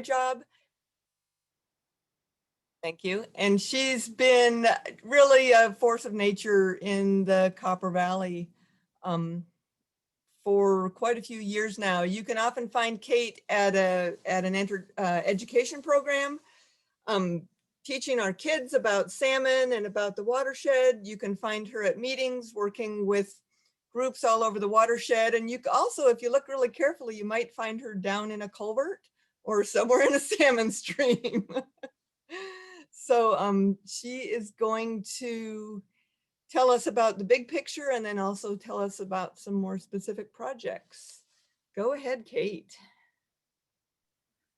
job. Thank you. And she's been really a force of nature in the Copper Valley for quite a few years now. You can often find Kate at an education program, teaching our kids about salmon and about the watershed. You can find her at meetings working with groups all over the watershed. And you also, if you look really carefully, you might find her down in a culvert or somewhere in a salmon stream. So she is going to tell us about the big picture and then also tell us about some more specific projects. Go ahead, Kate.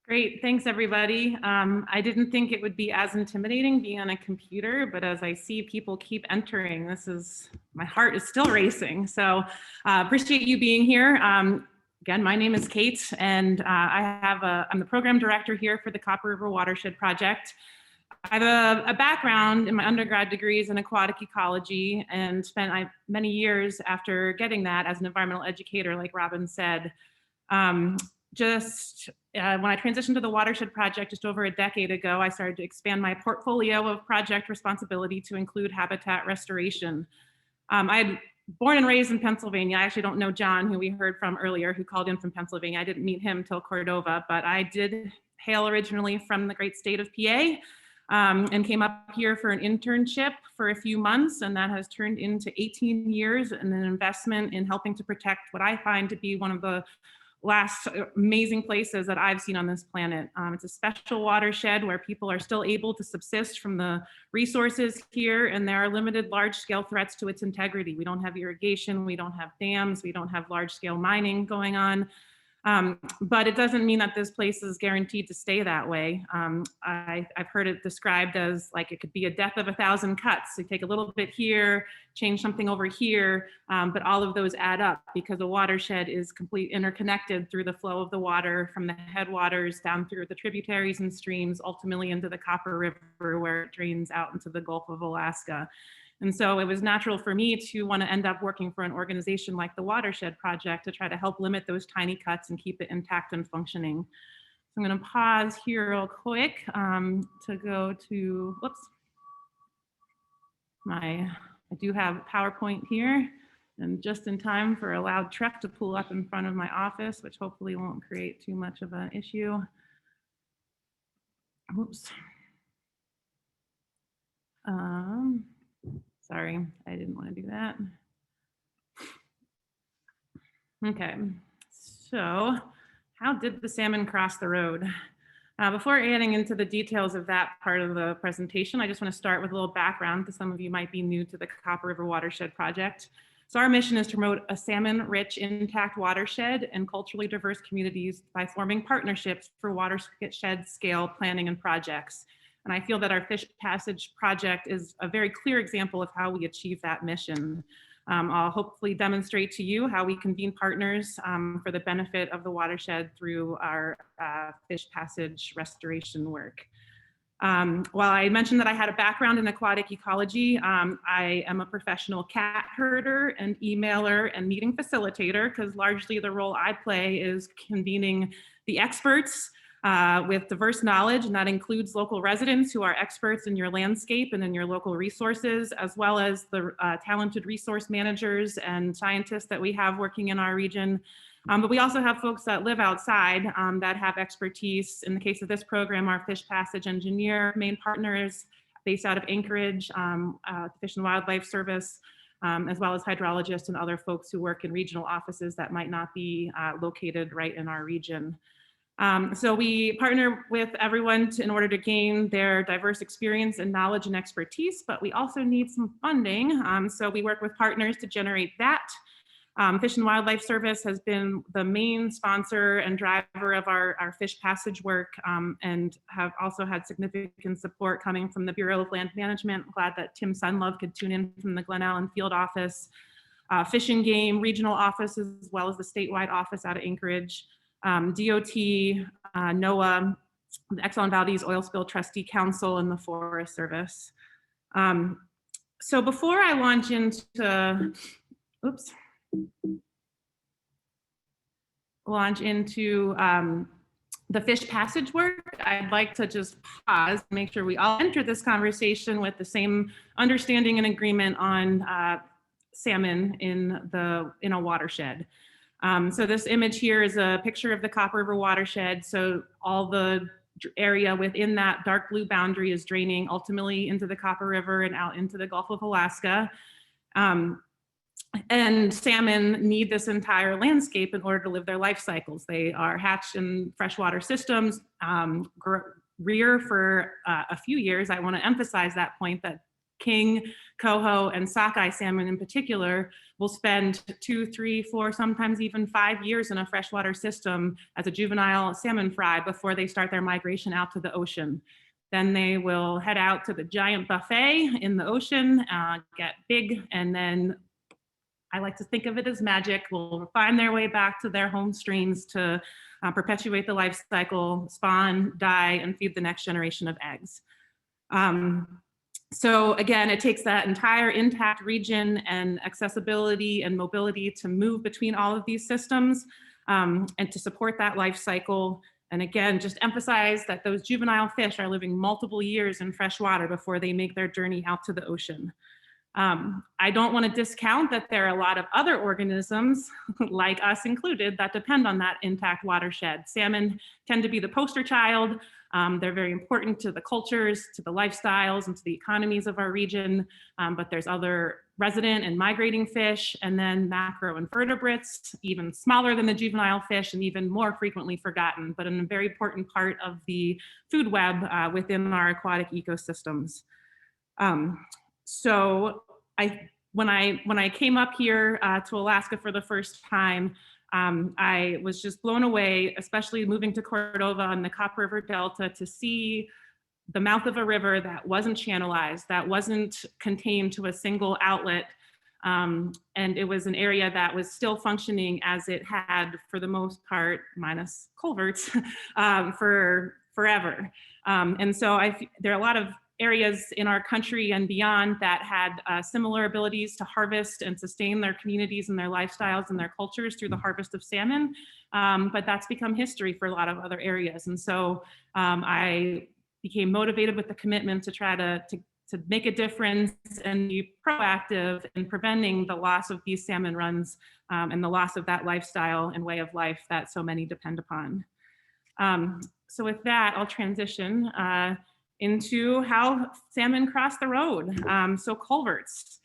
Great, thanks everybody. I didn't think it would be as intimidating being on a computer, but as I see people keep entering, my heart is still racing. So appreciate you being here. Again, my name is Kate, and I'm the program director here for the Copper River Watershed Project. I have a background in my undergrad degrees in aquatic ecology and spent many years after getting that as an environmental educator, like Robin said. When I transitioned to the Watershed Project just over a decade ago, I started to expand my portfolio of project responsibility to include habitat restoration. I born and raised in Pennsylvania. I actually don't know John, who we heard from earlier, who called in from Pennsylvania. I didn't meet him till Cordova, but I did hail originally from the great state of PA. And came up here for an internship for a few months, and that has turned into 18 years and an investment in helping to protect what I find to be one of the last amazing places that I've seen on this planet. It's a special watershed where people are still able to subsist from the resources here, and there are limited large-scale threats to its integrity. We don't have irrigation, we don't have dams, we don't have large-scale mining going on. But it doesn't mean that this place is guaranteed to stay that way. I've heard it described as like it could be a death of 1,000 cuts. You take a little bit here, change something over here, but all of those add up because the watershed is completely interconnected through the flow of the water from the headwaters down through the tributaries and streams, ultimately into the Copper River where it drains out into the Gulf of Alaska. And so it was natural for me to want to end up working for an organization like the Watershed Project to try to help limit those tiny cuts and keep it intact and functioning. So I'm going to pause here real quick to go to, whoops. I do have PowerPoint here, and just in time for a loud truck to pull up in front of my office, which hopefully won't create too much of an issue. Oops. Sorry, I didn't want to do that. Okay, so how did the salmon cross the road? Before getting into the details of that part of the presentation, I just want to start with a little background because some of you might be new to the Copper River Watershed Project. So our mission is to promote a salmon-rich, intact watershed and culturally diverse communities by forming partnerships for watershed scale planning and projects. And I feel that our Fish Passage project is a very clear example of how we achieve that mission. I'll hopefully demonstrate to you how we convene partners for the benefit of the watershed through our Fish Passage restoration work. While I mentioned that I had a background in aquatic ecology, I am a professional cat herder and emailer and meeting facilitator, because largely the role I play is convening the experts with diverse knowledge, and that includes local residents who are experts in your landscape and in your local resources, as well as the talented resource managers and scientists that we have working in our region. But we also have folks that live outside that have expertise. In the case of this program, our Fish Passage engineer, main partner is based out of Anchorage, Fish and Wildlife Service, as well as hydrologists and other folks who work in regional offices that might not be located right in our region. So we partner with everyone in order to gain their diverse experience and knowledge and expertise, but we also need some funding. So we work with partners to generate that. Fish and Wildlife Service has been the main sponsor and driver of our Fish Passage work, and have also had significant support coming from the Bureau of Land Management. I'm glad that Tim Sunlove could tune in from the Glen Allen Field Office, Fish and Game Regional Office, as well as the statewide office out of Anchorage. DOT, NOAA, the Exxon Valdez Oil Spill Trustee Council, and the Forest Service. So before I launch into, the fish passage work, I'd like to just pause, make sure we all enter this conversation with the same understanding and agreement on salmon in a watershed. So this image here is a picture of the Copper River watershed. So all the area within that dark blue boundary is draining ultimately into the Copper River and out into the Gulf of Alaska. And salmon need this entire landscape in order to live their life cycles. They are hatched in freshwater systems, rear for a few years. I want to emphasize that point that king, coho, and sockeye salmon in particular will spend 2, 3, 4, sometimes even 5 years in a freshwater system as a juvenile salmon fry before they start their migration out to the ocean. Then they will head out to the giant buffet in the ocean, get big, and then I like to think of it as magic, will find their way back to their home streams to perpetuate the life cycle, spawn, die, and feed the next generation of eggs. So again, it takes that entire intact region and accessibility and mobility to move between all of these systems and to support that life cycle. And again, just emphasize that those juvenile fish are living multiple years in fresh water before they make their journey out to the ocean. I don't want to discount that there are a lot of other organisms, like us included, that depend on that intact watershed. Salmon tend to be the poster child. They're very important to the cultures, to the lifestyles, and to the economies of our region. But there's other resident and migrating fish, and then macroinvertebrates, even smaller than the juvenile fish and even more frequently forgotten, but a very important part of the food web within our aquatic ecosystems. So when I came up here to Alaska for the first time, I was just blown away, especially moving to Cordova and the Copper River Delta, to see the mouth of a river that wasn't channelized, that wasn't contained to a single outlet. And it was an area that was still functioning as it had, for the most part, minus culverts, for forever. And so there are a lot of areas in our country and beyond that had similar abilities to harvest and sustain their communities and their lifestyles and their cultures through the harvest of salmon. But that's become history for a lot of other areas. And so I became motivated with the commitment to try to make a difference and be proactive in preventing the loss of these salmon runs and the loss of that lifestyle and way of life that so many depend upon. So with that, I'll transition into how salmon cross the road. So culverts.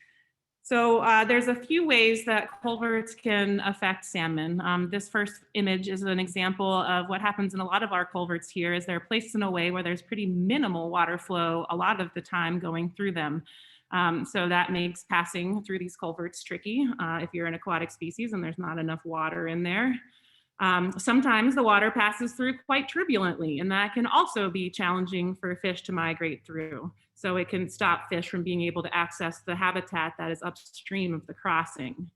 So there's a few ways that culverts can affect salmon. This first image is an example of what happens in a lot of our culverts here, is they're placed in a way where there's pretty minimal water flow a lot of the time going through them. So that makes passing through these culverts tricky if you're an aquatic species and there's not enough water in there. Sometimes the water passes through quite turbulently, and that can also be challenging for fish to migrate through. So it can stop fish from being able to access the habitat that is upstream of the crossing.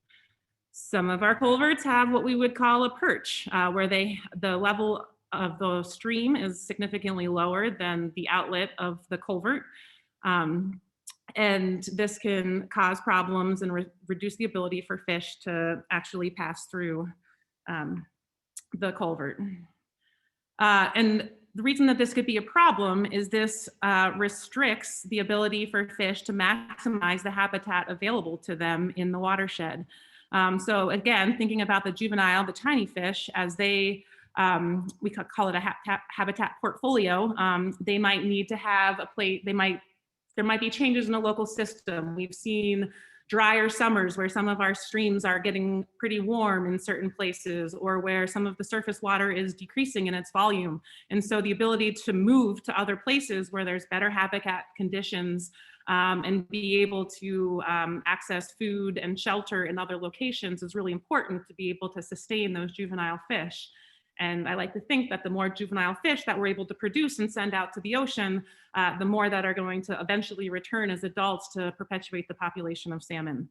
Some of our culverts have what we would call a perch, where the level of the stream is significantly lower than the outlet of the culvert. And this can cause problems and reduce the ability for fish to actually pass through the culvert. And the reason that this could be a problem is this restricts the ability for fish to maximize the habitat available to them in the watershed. So again, thinking about the juvenile, the tiny fish, as they, we could call it a habitat portfolio, they might need to have a plate, there might be changes in the local system. We've seen drier summers where some of our streams are getting pretty warm in certain places, or where some of the surface water is decreasing in its volume. And so the ability to move to other places where there's better habitat conditions and be able to access food and shelter in other locations is really important to be able to sustain those juvenile fish. And I like to think that the more juvenile fish that we're able to produce and send out to the ocean, the more that are going to eventually return as adults to perpetuate the population of salmon.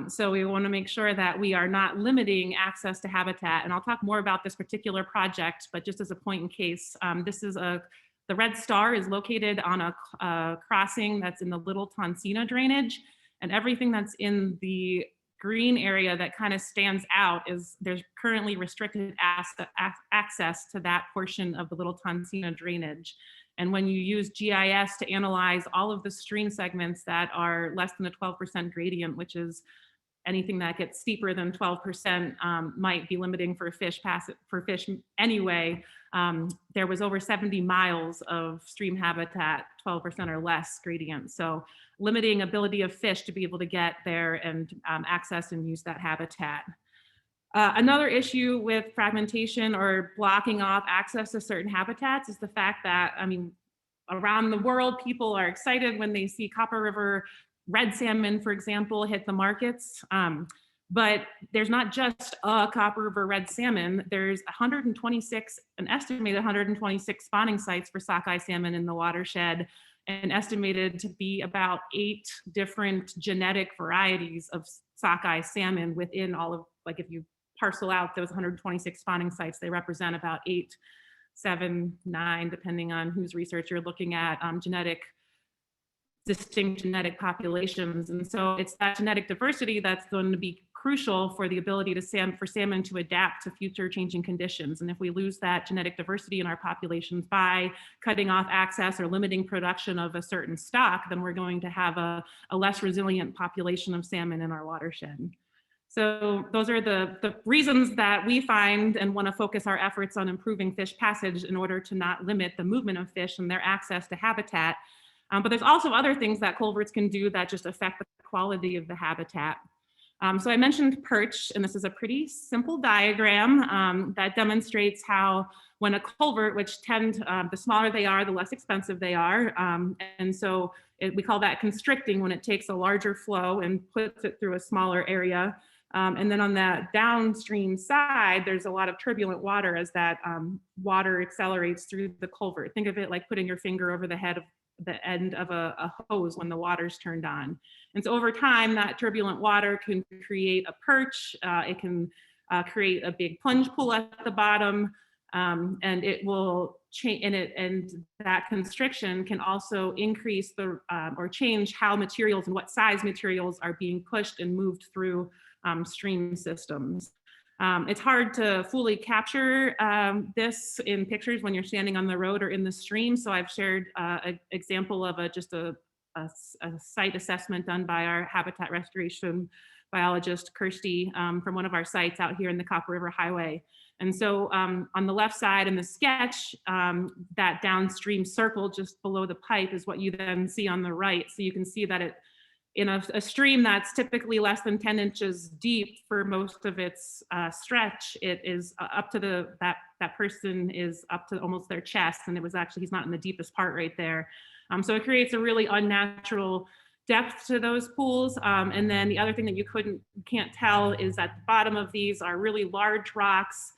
So we want to make sure that we are not limiting access to habitat. And I'll talk more about this particular project, but just as a point in case, this is the red star is located on a crossing that's in the Little Tonsina drainage, and everything that's in the green area that kind of stands out is there's currently restricted access to that portion of the Little Tonsina drainage. And when you use GIS to analyze all of the stream segments that are less than a 12% gradient, which is anything that gets steeper than 12%, might be limiting for fish anyway. There was over 70 miles of stream habitat, 12% or less gradient. So limiting ability of fish to be able to get there and access and use that habitat. Another issue with fragmentation or blocking off access to certain habitats is the fact that, I mean, around the world, people are excited when they see Copper River red salmon, for example, hit the markets. But there's not just a Copper River red salmon. There's an estimated 126 spawning sites for sockeye salmon in the watershed, and estimated to be about 8 different genetic varieties of sockeye salmon within all of, like, if you parcel out those 126 spawning sites, they represent about 8, 7, 9, depending on whose research you're looking at, distinct genetic populations. And so it's that genetic diversity that's going to be crucial for the ability for salmon to adapt to future changing conditions. And if we lose that genetic diversity in our populations by cutting off access or limiting production of a certain stock, then we're going to have a less resilient population of salmon in our watershed. So those are the reasons that we find and want to focus our efforts on improving fish passage in order to not limit the movement of fish and their access to habitat. But there's also other things that culverts can do that just affect the quality of the habitat. So I mentioned perch, and this is a pretty simple diagram that demonstrates how when a culvert, which the smaller they are, the less expensive they are. And so we call that constricting, when it takes a larger flow and puts it through a smaller area. And then on that downstream side, there's a lot of turbulent water as that water accelerates through the culvert. Think of it like putting your finger over the end of a hose when the water's turned on. And so over time, that turbulent water can create a perch. It can create a big plunge pool at the bottom, and it will change. And that constriction can also increase or change how materials and what size materials are being pushed and moved through stream systems. It's hard to fully capture this in pictures when you're standing on the road or in the stream. So I've shared an example of just a site assessment done by our habitat restoration biologist, Kirsty, from one of our sites out here in the Copper River Highway. And so on the left side in the sketch, that downstream circle just below the pipe is what you then see on the right. So you can see that in a stream that's typically less than 10 inches deep for most of its stretch, it is up to that person is up to almost their chest, and he's not in the deepest part right there. So it creates a really unnatural depth to those pools. And then the other thing that you can't tell is at the bottom of these are really large rocks.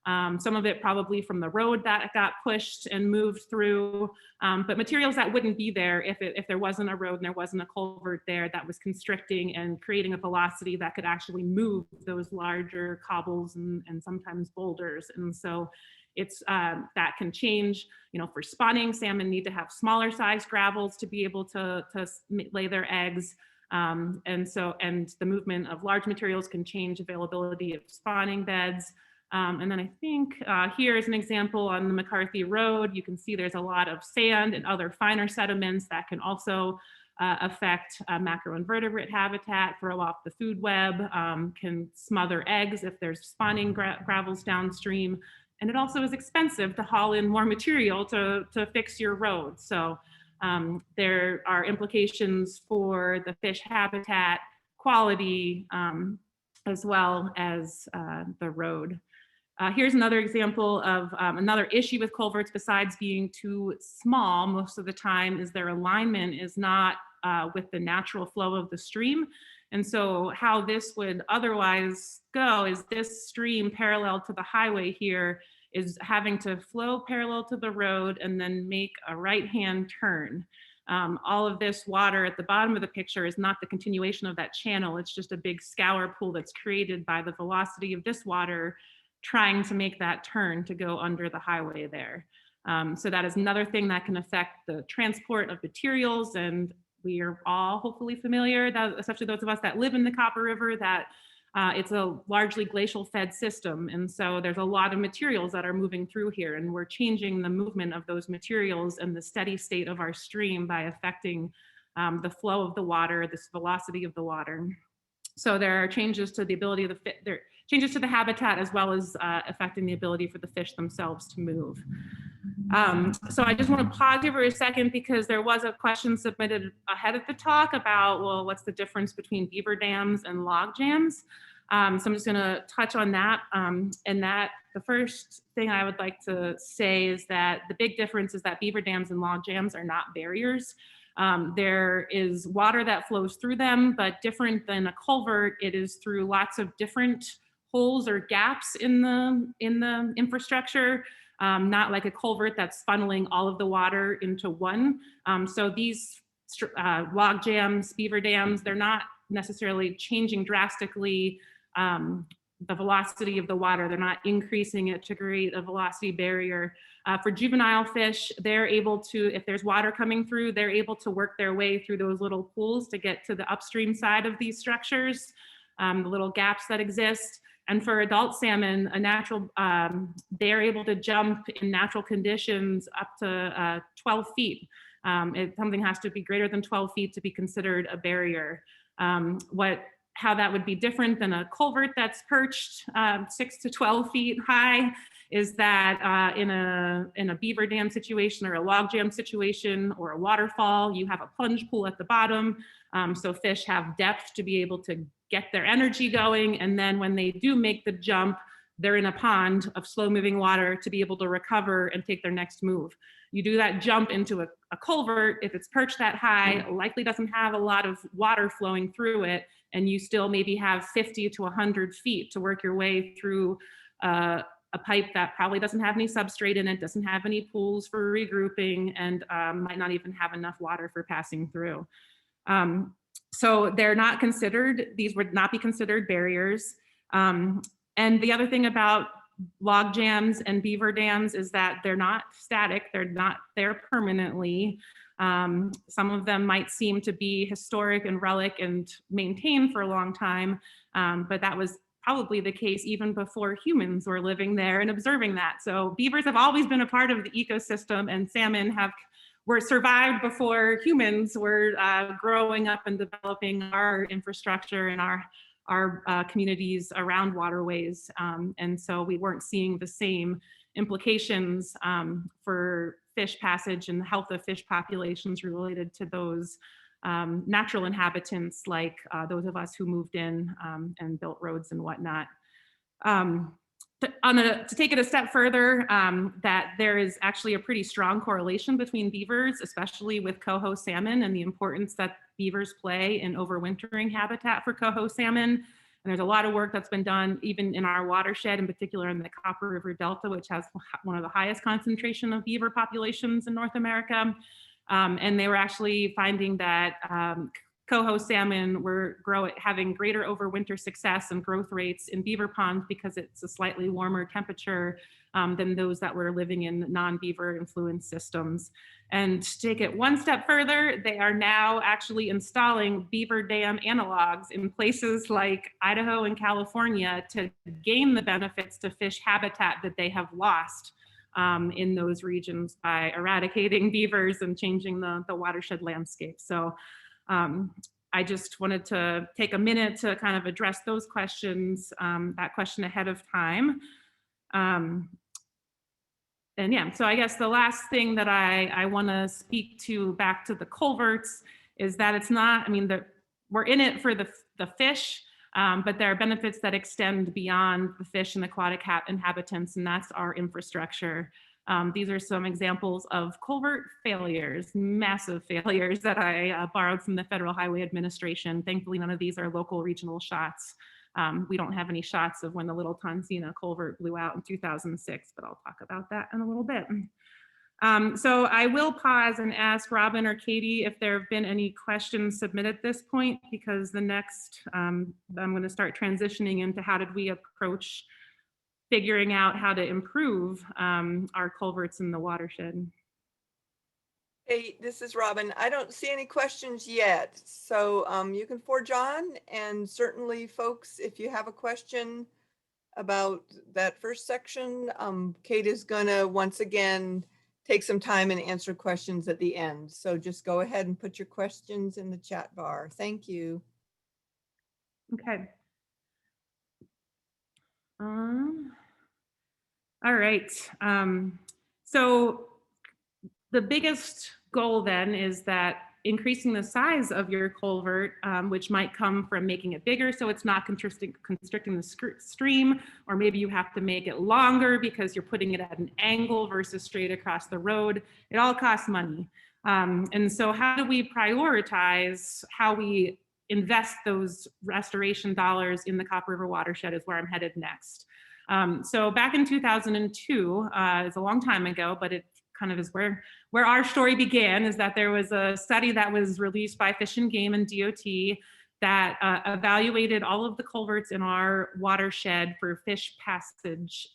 Some of it probably from the road that got pushed and moved through, but materials that wouldn't be there if there wasn't a road and there wasn't a culvert there that was constricting and creating a velocity that could actually move those larger cobbles and sometimes boulders. And so that can change. For spawning, salmon need to have smaller size gravels to be able to lay their eggs. And the movement of large materials can change availability of spawning beds. And then I think here is an example on the McCarthy Road. You can see there's a lot of sand and other finer sediments that can also affect macroinvertebrate habitat, throw off the food web, can smother eggs if there's spawning gravels downstream. And it also is expensive to haul in more material to fix your road. So there are implications for the fish habitat quality as well as the road. Here's another example of another issue with culverts besides being too small most of the time is their alignment is not with the natural flow of the stream. And so how this would otherwise go is this stream parallel to the highway here is having to flow parallel to the road and then make a right-hand turn. All of this water at the bottom of the picture is not the continuation of that channel. It's just a big scour pool that's created by the velocity of this water trying to make that turn to go under the highway there. So that is another thing that can affect the transport of materials and we are all hopefully familiar, that especially those of us that live in the Copper River, that it's a largely glacial fed system. And so there's a lot of materials that are moving through here, and we're changing the movement of those materials and the steady state of our stream by affecting the flow of the water, this velocity of the water. So there are changes to the ability of the fish, there are changes to the habitat, as well as affecting the ability for the fish themselves to move. So I just want to pause here for a second, because there was a question submitted ahead of the talk about, well, what's the difference between beaver dams and log jams? So I'm just going to touch on that. And that the first thing I would like to say is that the big difference is that beaver dams and log jams are not barriers. There is water that flows through them, but different than a culvert, it is through lots of different holes or gaps in the infrastructure. Not like a culvert that's funneling all of the water into one. So these log jams, beaver dams, they're not necessarily changing drastically the velocity of the water. They're not increasing it to create a velocity barrier. For juvenile fish, they're able to, if there's water coming through, they're able to work their way through those little pools to get to the upstream side of these structures, the little gaps that exist. And for adult salmon, they're able to jump in natural conditions up to 12 feet. Something has to be greater than 12 feet to be considered a barrier. How that would be different than a culvert that's perched 6 to 12 feet high is that in a beaver dam situation or a log jam situation or a waterfall, you have a plunge pool at the bottom. So fish have depth to be able to get their energy going. And then when they do make the jump, they're in a pond of slow moving water to be able to recover and take their next move. You do that jump into a culvert, if it's perched that high, likely doesn't have a lot of water flowing through it, and you still maybe have 50 to 100 feet to work your way through a pipe that probably doesn't have any substrate in it, doesn't have any pools for regrouping, and might not even have enough water for passing through. So they're not considered, these would not be considered barriers. And the other thing about log jams and beaver dams is that they're not static, they're not there permanently. Some of them might seem to be historic and relic and maintained for a long time, but that was probably the case even before humans were living there and observing that. So beavers have always been a part of the ecosystem, and salmon were survived before humans were growing up and developing our infrastructure and our communities around waterways. And so we weren't seeing the same implications for fish passage and the health of fish populations related to those natural inhabitants, like those of us who moved in and built roads and whatnot. To take it a step further, that there is actually a pretty strong correlation between beavers, especially with coho salmon, and the importance that beavers play in overwintering habitat for coho salmon. And there's a lot of work that's been done even in our watershed, in particular in the Copper River Delta, which has one of the highest concentration of beaver populations in North America. And they were actually finding that coho salmon were having greater overwinter success and growth rates in beaver ponds because it's a slightly warmer temperature than those that were living in non-beaver influenced systems. And to take it one step further, they are now actually installing beaver dam analogs in places like Idaho and California to gain the benefits to fish habitat that they have lost in those regions by eradicating beavers and changing the watershed landscape. So I just wanted to take a minute to kind of address those questions, that question ahead of time. And yeah, so I guess the last thing that I want to speak to back to the culverts is that it's not, I mean, we're in it for the fish, but there are benefits that extend beyond the fish and aquatic inhabitants, and that's our infrastructure. These are some examples of culvert failures, massive failures that I borrowed from the Federal Highway Administration. Thankfully, none of these are local regional shots. We don't have any shots of when the Little Tonsina culvert blew out in 2006, but I'll talk about that in a little bit. So I will pause and ask Robin or Katie if there have been any questions submitted at this point, because the next, I'm going to start transitioning into how did we approach figuring out how to improve our culverts in the watershed. Hey, this is Robin. I don't see any questions yet. So you can forge on, and certainly folks, if you have a question about that first section, Kate is gonna once again take some time and answer questions at the end. So just go ahead and put your questions in the chat bar. Thank you. Okay. All right. So the biggest goal then is that increasing the size of your culvert, which might come from making it bigger so it's not constricting the stream, or maybe you have to make it longer because you're putting it at an angle versus straight across the road. It all costs money. And so how do we prioritize how we invest those restoration dollars in the Copper River watershed is where I'm headed next. So back in 2002, it's a long time ago, but it kind of is where our story began, is that there was a study that was released by Fish and Game and DOT that evaluated all of the culverts in our watershed for fish passage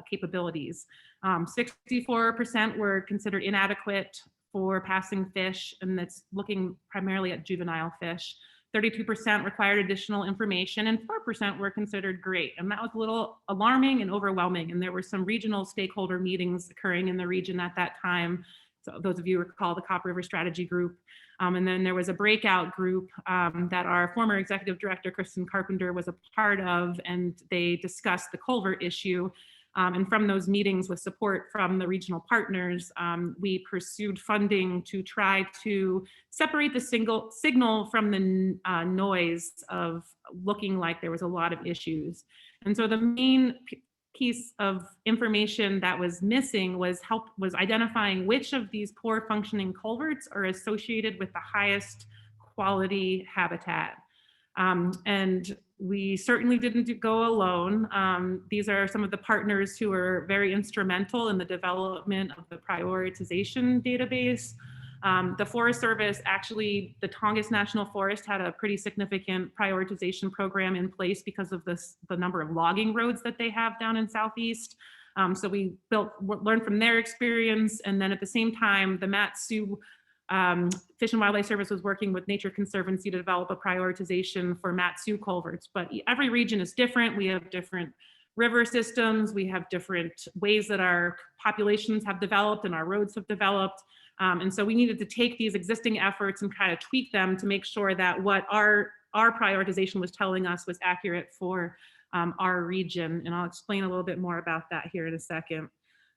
capabilities. 64% were considered inadequate for passing fish, and that's looking primarily at juvenile fish. 32% required additional information, and 4% were considered great. And that was a little alarming and overwhelming. And there were some regional stakeholder meetings occurring in the region at that time. So those of you recall the Copper River Strategy Group. And then there was a breakout group that our former executive director, Kristen Carpenter, was a part of, and they discussed the culvert issue. And from those meetings with support from the regional partners, we pursued funding to try to separate the signal from the noise of looking like there was a lot of issues. And so the main piece of information that was missing was identifying which of these poor functioning culverts are associated with the highest quality habitat. And we certainly didn't go alone. These are some of the partners who were very instrumental in the development of the prioritization database. The Forest Service, actually, the Tongass National Forest had a pretty significant prioritization program in place because of the number of logging roads that they have down in Southeast. So we learned from their experience, and then at the same time, the Mat-Su Fish and Wildlife Service was working with Nature Conservancy to develop a prioritization for Mat-Su culverts. But every region is different. We have different river systems. We have different ways that our populations have developed and our roads have developed. And so we needed to take these existing efforts and kind of tweak them to make sure that what our prioritization was telling us was accurate for our region. And I'll explain a little bit more about that here in a second.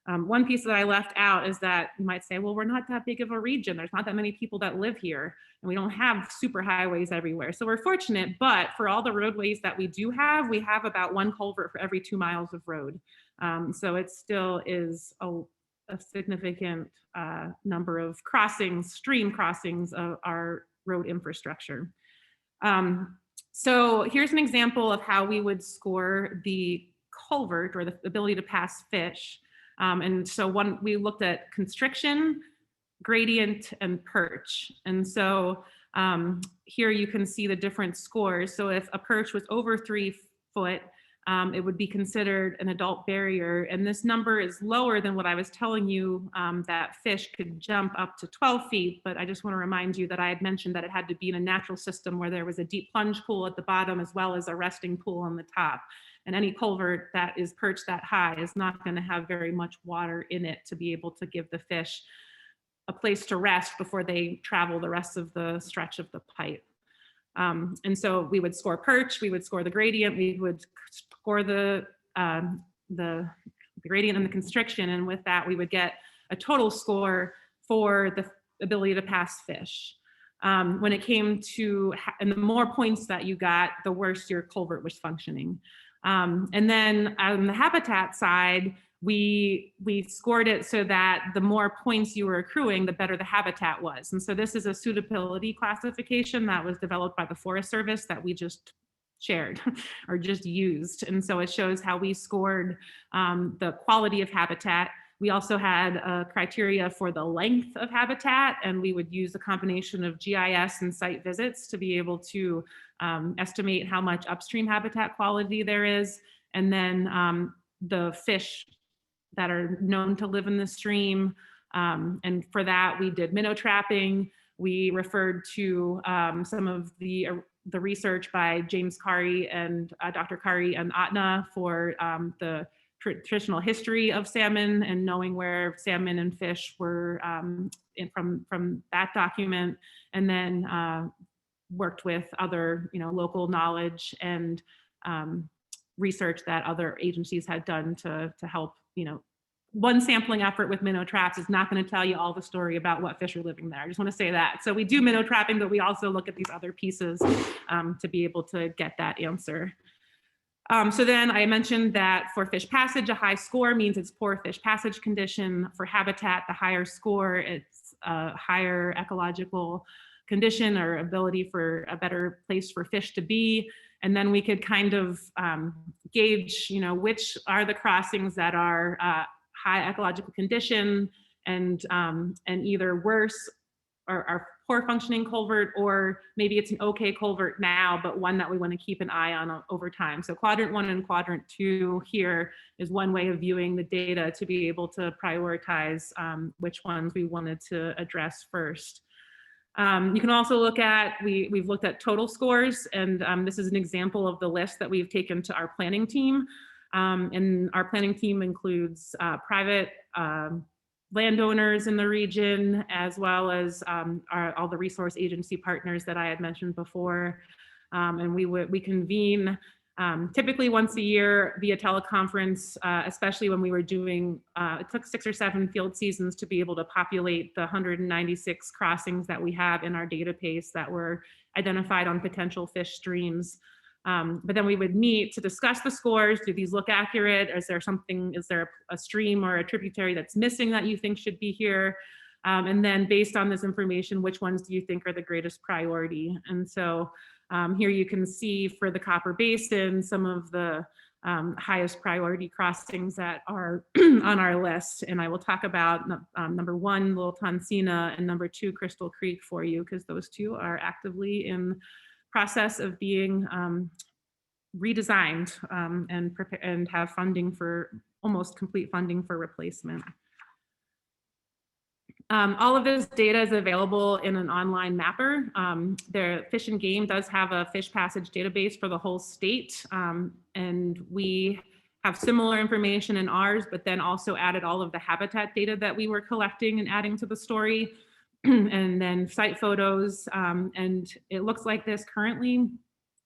One piece that I left out is that you might say, well, we're not that big of a region. There's not that many people that live here, and we don't have super highways everywhere. So we're fortunate, but for all the roadways that we do have, we have about one culvert for every 2 miles of road. So it still is a significant number of crossings, stream crossings of our road infrastructure. So here's an example of how we would score the culvert, or the ability to pass fish. And so we looked at constriction, gradient, and perch. And so here you can see the different scores. So if a perch was over 3 foot, it would be considered an adult barrier. And this number is lower than what I was telling you, that fish could jump up to 12 feet. But I just want to remind you that I had mentioned that it had to be in a natural system where there was a deep plunge pool at the bottom as well as a resting pool on the top. And any culvert that is perched that high is not going to have very much water in it to be able to give the fish a place to rest before they travel the rest of the stretch of the pipe. And so we would score perch, we would score the gradient, we would score the gradient and the constriction. And with that, we would get a total score for the ability to pass fish. When it came to, and the more points that you got, the worse your culvert was functioning. And then on the habitat side, we scored it so that the more points you were accruing, the better the habitat was. And so this is a suitability classification that was developed by the Forest Service that we just shared or just used. And so it shows how we scored the quality of habitat. We also had a criteria for the length of habitat, and we would use a combination of GIS and site visits to be able to estimate how much upstream habitat quality there is. And then the fish that are known to live in the stream, And for that, we did minnow trapping. We referred to some of the research by James Kari and Dr. Kari and Atna for the traditional history of salmon and knowing where salmon and fish were from that document, and then worked with other local knowledge and research that other agencies had done to help. One sampling effort with minnow traps is not going to tell you all the story about what fish are living there. I just want to say that. So we do minnow trapping, but we also look at these other pieces to be able to get that answer. So then I mentioned that for fish passage, a high score means it's poor fish passage condition. For habitat, the higher score, it's a higher ecological condition or ability for a better place for fish to be. And then we could kind of gauge, which are the crossings that are high ecological condition and either worse or poor functioning culvert, or maybe it's an okay culvert now, but one that we want to keep an eye on over time. So quadrant 1 and quadrant 2 here is one way of viewing the data to be able to prioritize which ones we wanted to address first. You can also look at, we've looked at total scores, and this is an example of the list that we've taken to our planning team. And our planning team includes private landowners in the region, as well as all the resource agency partners that I had mentioned before. And we convene typically once a year via teleconference, especially when we were doing, it took 6 or 7 field seasons to be able to populate the 196 crossings that we have in our database that were identified on potential fish streams. But then we would meet to discuss the scores. Do these look accurate? Is there a stream or a tributary that's missing that you think should be here? And then based on this information, which ones do you think are the greatest priority? And so here you can see for the Copper Basin, some of the highest priority crossings that are on our list. And I will talk about number 1, Little Tonsina, and number 2, Crystal Creek for you, because those two are actively in process of being redesigned and have funding for almost complete funding for replacement. All of this data is available in an online mapper. The Fish and Game does have a fish passage database for the whole state, and we have similar information in ours, but then also added all of the habitat data that we were collecting and adding to the story, and then site photos, and it looks like this currently.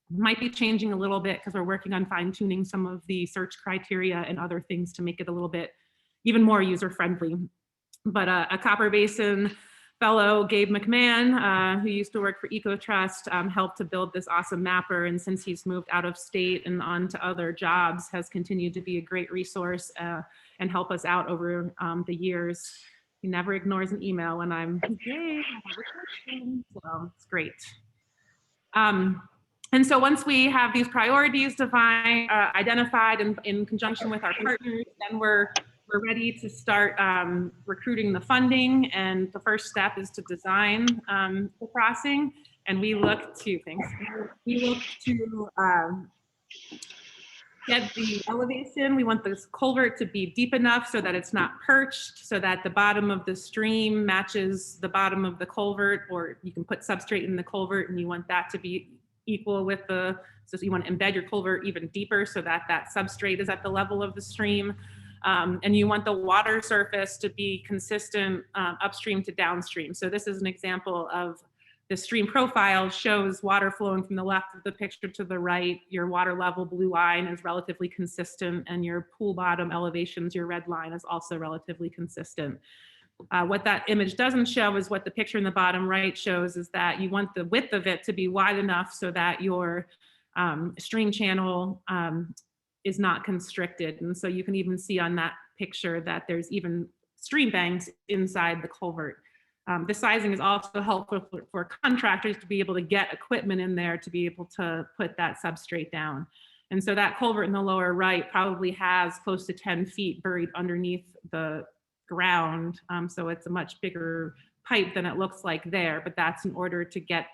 Might be changing a little bit because we're working on fine-tuning some of the search criteria and other things to make it a little bit even more user-friendly. But a Copper Basin fellow, Gabe McMahon, who used to work for EcoTrust, helped to build this awesome mapper. And since he's moved out of state and on to other jobs, has continued to be a great resource and help us out over the years. He never ignores an email when I'm, yay, I have a question. So it's great. And so once we have these priorities defined, identified in conjunction with our partners, then we're ready to start recruiting the funding. And the first step is to design the crossing. And we look to, get the elevation. We want this culvert to be deep enough so that it's not perched, so that the bottom of the stream matches the bottom of the culvert, or you can put substrate in the culvert and you want that to be equal with so you want to embed your culvert even deeper so that that substrate is at the level of the stream. And you want the water surface to be consistent upstream to downstream. So this is an example of the stream profile, shows water flowing from the left of the picture to the right. Your water level blue line is relatively consistent, and your pool bottom elevations, your red line, is also relatively consistent. What that image doesn't show is what the picture in the bottom right shows, is that you want the width of it to be wide enough so that your stream channel is not constricted. And so you can even see on that picture that there's even stream banks inside the culvert. The sizing is also helpful for contractors to be able to get equipment in there to be able to put that substrate down. And so that culvert in the lower right probably has close to 10 feet buried underneath the ground. So it's a much bigger pipe than it looks like there, but that's in order to get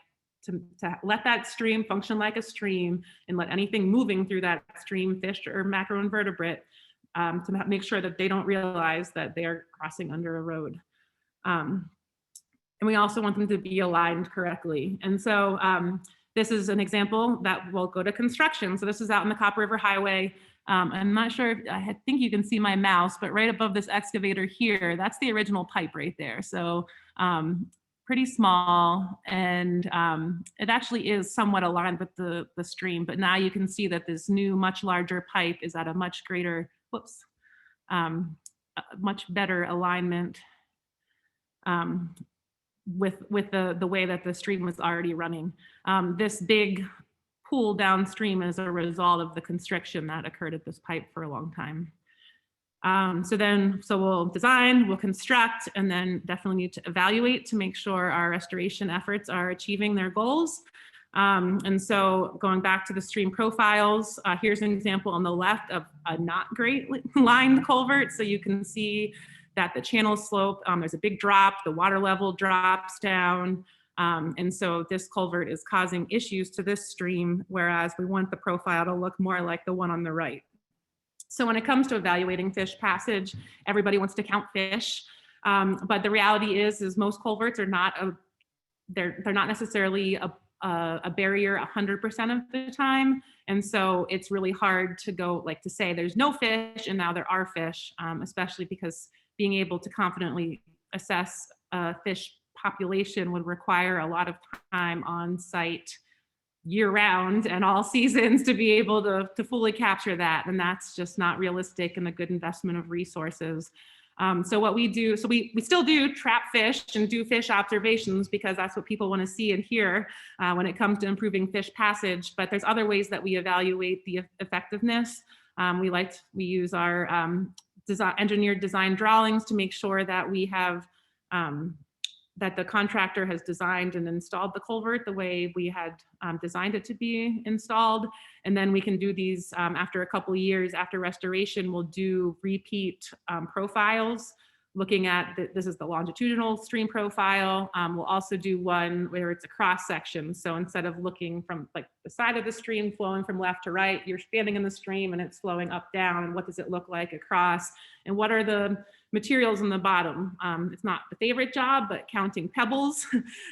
to let that stream function like a stream and let anything moving through that stream, fish or macroinvertebrate, to make sure that they don't realize that they are crossing under a road. And we also want them to be aligned correctly. And so this is an example that will go to construction. So this is out in the Copper River Highway. I'm not sure, I think you can see my mouse, but right above this excavator here, that's the original pipe right there. So pretty small, and it actually is somewhat aligned with the stream, but now you can see that this new, much larger pipe is at a much greater, much better alignment with the way that the stream was already running. This big pool downstream is a result of the constriction that occurred at this pipe for a long time. So we'll design, we'll construct, and then definitely need to evaluate to make sure our restoration efforts are achieving their goals. And so going back to the stream profiles, here's an example on the left of a not great lined culvert. So you can see that the channel slope, there's a big drop, the water level drops down. And so this culvert is causing issues to this stream, whereas we want the profile to look more like the one on the right. So when it comes to evaluating fish passage, everybody wants to count fish. But the reality is most culverts are not they're not necessarily a barrier 100% of the time. And so it's really hard to go to say there's no fish and now there are fish, especially because being able to confidently assess a fish population would require a lot of time on site year round and all seasons to be able to fully capture that. And that's just not realistic and a good investment of resources. So what we do, so we still do trap fish and do fish observations because that's what people want to see and hear when it comes to improving fish passage. But there's other ways that we evaluate the effectiveness. We use our engineered design drawings to make sure that we have that the contractor has designed and installed the culvert the way we had designed it to be installed. And then we can do these after a couple of years after restoration, we'll do repeat profiles looking at, this is the longitudinal stream profile. We'll also do one where it's a cross section. So instead of looking from the side of the stream flowing from left to right, you're standing in the stream and it's flowing up, down. And what does it look like across? And what are the materials in the bottom? It's not the favorite job, but counting pebbles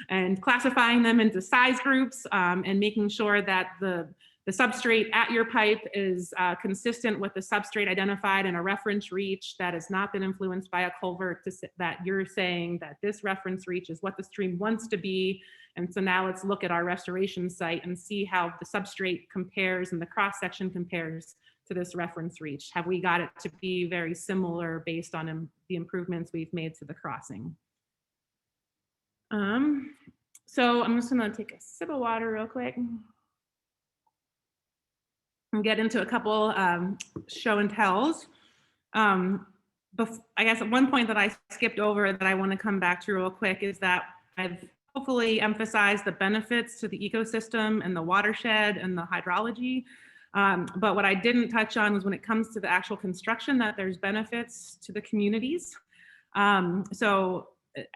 and classifying them into size groups and making sure that the substrate at your pipe is consistent with the substrate identified in a reference reach that has not been influenced by a culvert, that you're saying that this reference reach is what the stream wants to be. And so now let's look at our restoration site and see how the substrate compares and the cross section compares to this reference reach. Have we got it to be very similar based on the improvements we've made to the crossing? So I'm just gonna take a sip of water real quick and get into a couple show and tells. I guess one point that I skipped over that I want to come back to real quick is that I've hopefully emphasized the benefits to the ecosystem and the watershed and the hydrology. But what I didn't touch on was when it comes to the actual construction, that there's benefits to the communities. So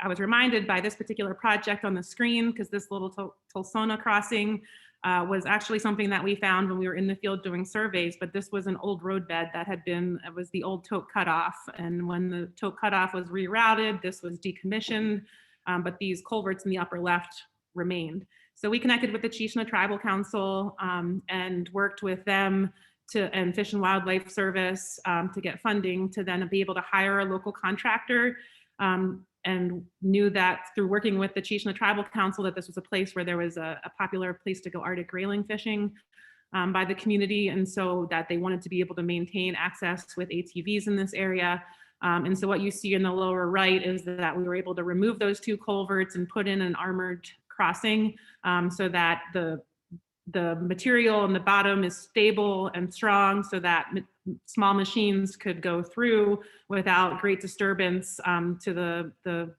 I was reminded by this particular project on the screen, because this Little Tonsina crossing was actually something that we found when we were in the field doing surveys, but this was an old roadbed that it was the old tote cutoff. And when the tote cutoff was rerouted, this was decommissioned, but these culverts in the upper left remained. So we connected with the Chinook Tribal Council and worked with them and Fish and Wildlife Service to get funding to then be able to hire a local contractor, and knew that through working with the Chinook Tribal Council that this was a place where there was a popular place to go Arctic grayling fishing by the community, and so that they wanted to be able to maintain access with ATVs in this area. And so what you see in the lower right is that we were able to remove those two culverts and put in an armored crossing so that the material in the bottom is stable and strong, so that small machines could go through without great disturbance to the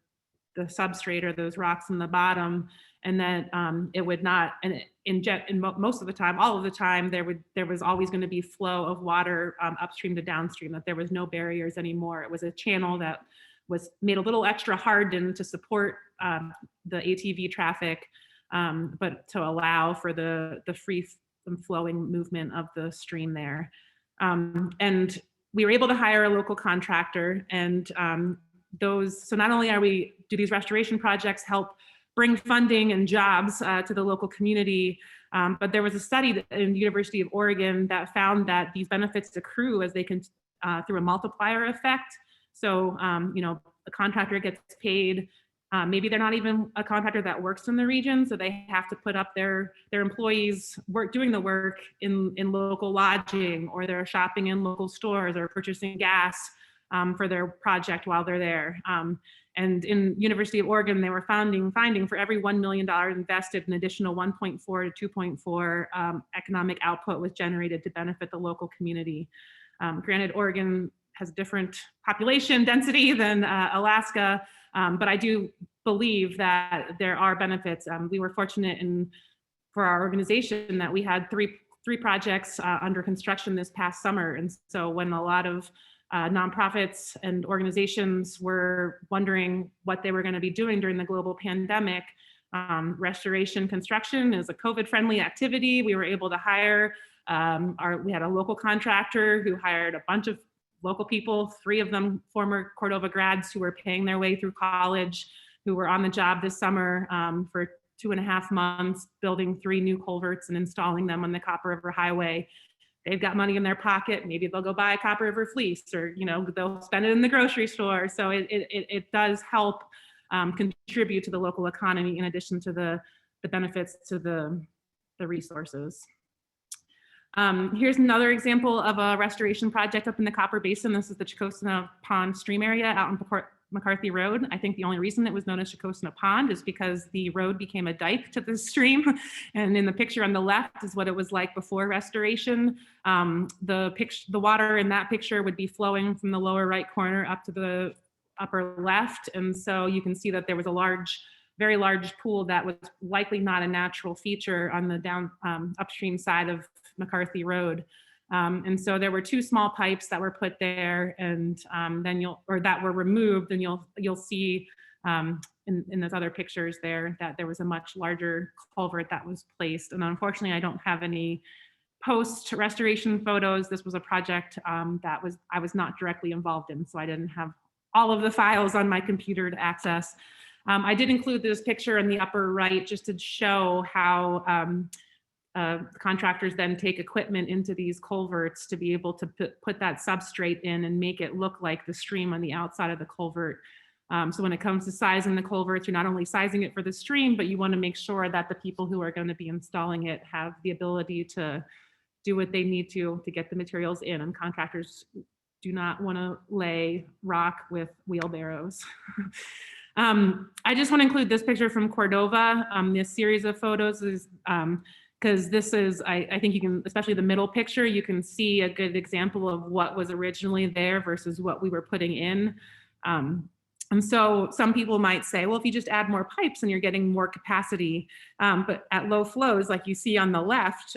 substrate or those rocks in the bottom, and that it would not, and most of the time, all of the time, there was always going to be flow of water upstream to downstream, that there was no barriers anymore. It was a channel that was made a little extra hardened to support the ATV traffic, but to allow for the free flowing movement of the stream there. And we were able to hire a local contractor, and so not only do these restoration projects help bring funding and jobs to the local community, but there was a study in the University of Oregon that found that these benefits accrue as they can through a multiplier effect. So, the contractor gets paid. Maybe they're not even a contractor that works in the region, so they have to put up their employees doing the work in local lodging, or they're shopping in local stores, or purchasing gas for their project while they're there. And in University of Oregon, they were finding for every $1 million invested, an additional 1.4 to 2.4 economic output was generated to benefit the local community. Granted, Oregon has different population density than Alaska, but I do believe that there are benefits. We were fortunate for our organization that we had three projects under construction this past summer. And so when a lot of nonprofits and organizations were wondering what they were going to be doing during the global pandemic, restoration construction is a COVID-friendly activity. We were able to hire, we had a local contractor who hired a bunch of local people, 3 of them former Cordova grads who were paying their way through college, who were on the job this summer for 2.5 months, building 3 new culverts and installing them on the Copper River Highway. They've got money in their pocket. Maybe they'll go buy a Copper River fleece, or they'll spend it in the grocery store. So it does help contribute to the local economy, in addition to the benefits to the resources. Here's another example of a restoration project up in the Copper Basin. This is the Chicosina Pond stream area out on McCarthy Road. I think the only reason it was known as Chicosina Pond is because the road became a dike to the stream. And in the picture on the left is what it was like before restoration. The water in that picture would be flowing from the lower right corner up to the upper left. And so you can see that there was a very large pool that was likely not a natural feature on the upstream side of McCarthy Road. And so there were 2 small pipes that were put there, and that were removed, and you'll see in those other pictures there that there was a much larger culvert that was placed. And unfortunately, I don't have any post-restoration photos. This was a project I was not directly involved in, so I didn't have all of the files on my computer to access. I did include this picture in the upper right just to show how contractors then take equipment into these culverts to be able to put that substrate in and make it look like the stream on the outside of the culvert. So when it comes to sizing the culverts, you're not only sizing it for the stream, but you want to make sure that the people who are going to be installing it have the ability to do what they need to get the materials in. And contractors do not want to lay rock with wheelbarrows. I just want to include this picture from Cordova. This series of photos is because this is, I think you can, especially the middle picture, you can see a good example of what was originally there versus what we were putting in. And so some people might say, well, if you just add more pipes and you're getting more capacity, but at low flows, like you see on the left,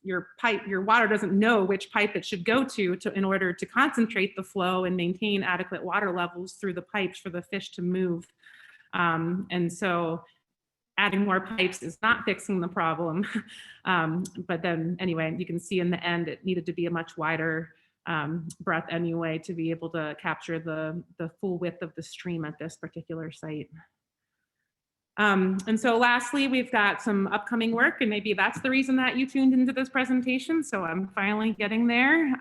your water doesn't know which pipe it should go to in order to concentrate the flow and maintain adequate water levels through the pipes for the fish to move. And so adding more pipes is not fixing the problem. But then anyway, you can see in the end, it needed to be a much wider breadth anyway to be able to capture the full width of the stream at this particular site. And so lastly, we've got some upcoming work, and maybe that's the reason that you tuned into this presentation. So I'm finally getting there.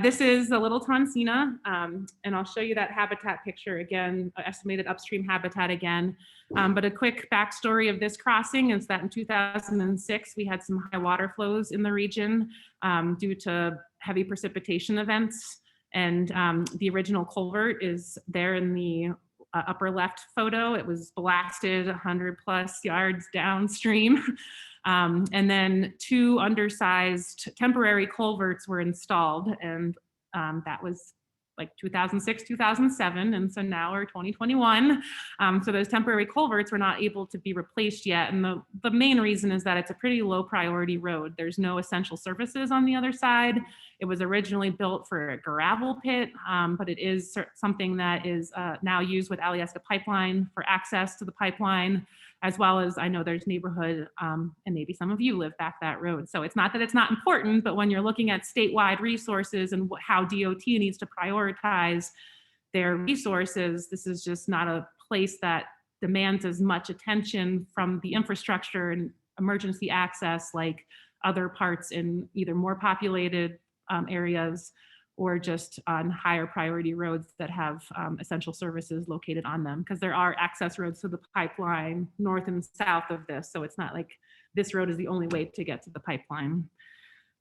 This is the Little Tonsina, and I'll show you that habitat picture again, estimated upstream habitat again. But a quick backstory of this crossing is that in 2006, we had some high water flows in the region due to heavy precipitation events. And the original culvert is there in the upper left photo. It was blasted 100+ yards downstream. And then 2 undersized temporary culverts were installed, and that was like 2006, 2007, and so now we're 2021. So those temporary culverts were not able to be replaced yet, and the main reason is that it's a pretty low priority road. There's no essential services on the other side. It was originally built for a gravel pit, but it is something that is now used with Alyeska Pipeline for access to the pipeline, as well as I know there's neighborhood, and maybe some of you live back that road. So it's not that it's not important, but when you're looking at statewide resources and how DOT needs to prioritize, their resources, this is just not a place that demands as much attention from the infrastructure and emergency access like other parts in either more populated areas or just on higher priority roads that have essential services located on them, because there are access roads to the pipeline north and south of this. So it's not like this road is the only way to get to the pipeline.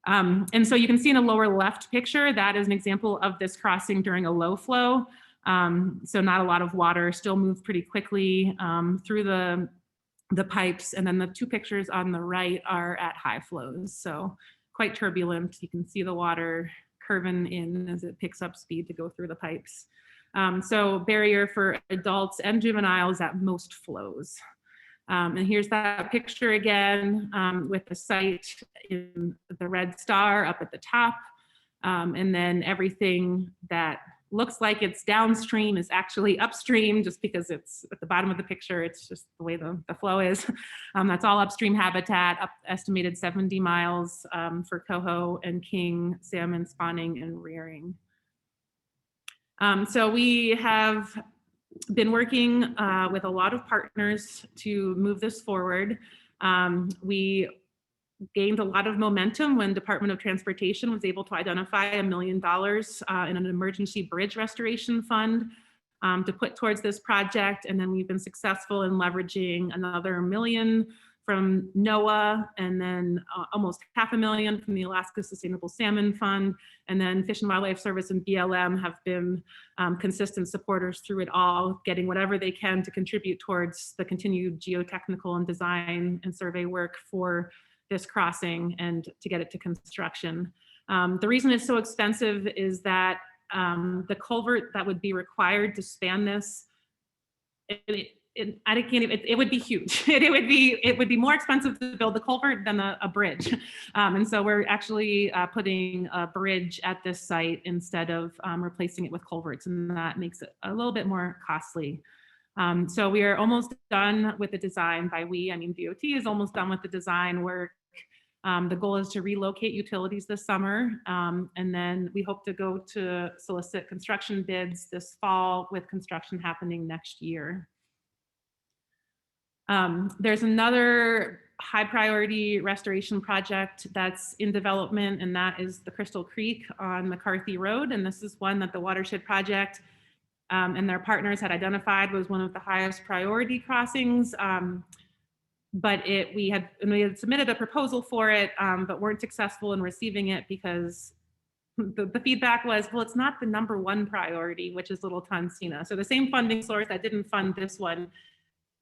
And so you can see in the lower left picture, that is an example of this crossing during a low flow. So not a lot of water, still moved pretty quickly through the pipes. And then the two pictures on the right are at high flows. So quite turbulent. You can see the water curving in as it picks up speed to go through the pipes. So barrier for adults and juveniles at most flows. And here's that picture again with the site in the red star up at the top. And then everything that looks like it's downstream is actually upstream, just because it's at the bottom of the picture. It's just the way the flow is. That's all upstream habitat, estimated 70 miles for coho and king salmon spawning and rearing. So we have been working with a lot of partners to move this forward. We gained a lot of momentum when Department of Transportation was able to identify $1 million in an emergency bridge restoration fund to put towards this project. And then we've been successful in leveraging another $1 million from NOAA, and then almost $500,000 from the Alaska Sustainable Salmon Fund. And then Fish and Wildlife Service and BLM have been consistent supporters through it all, getting whatever they can to contribute towards the continued geotechnical and design and survey work for this crossing and to get it to construction. The reason it's so expensive is that the culvert that would be required to span this, it would be huge. It would be more expensive to build the culvert than a bridge. And so we're actually putting a bridge at this site instead of replacing it with culverts, and that makes it a little bit more costly. So we are almost done with the design. By we, I mean DOT is almost done with the design work. The goal is to relocate utilities this summer, and then we hope to go to solicit construction bids this fall, with construction happening next year. There's another high priority restoration project that's in development, and that is the Crystal Creek on McCarthy Road. And this is one that the Watershed Project and their partners had identified was one of the highest priority crossings. But we had submitted a proposal for it, but weren't successful in receiving it because the feedback was, well, it's not the #1 priority, which is Little Tonsina. So the same funding source that didn't fund this one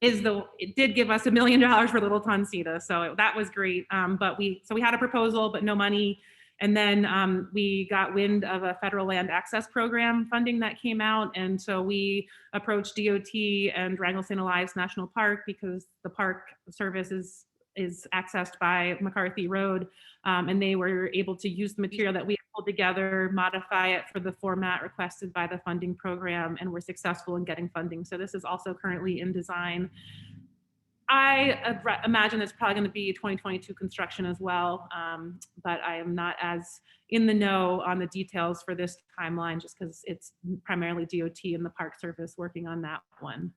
it did give us $1 million for Little Tonsina. So that was great. But we had a proposal, but no money. And then we got wind of a federal land access program funding that came out. And so we approached DOT and Wrangell St. Elias National Park, because the park service is accessed by McCarthy Road. And they were able to use the material that we pulled together, modify it for the format requested by the funding program, and were successful in getting funding. So this is also currently in design. I imagine it's probably going to be 2022 construction as well, but I am not as in the know on the details for this timeline, just because it's primarily DOT and the Park Service working on that one.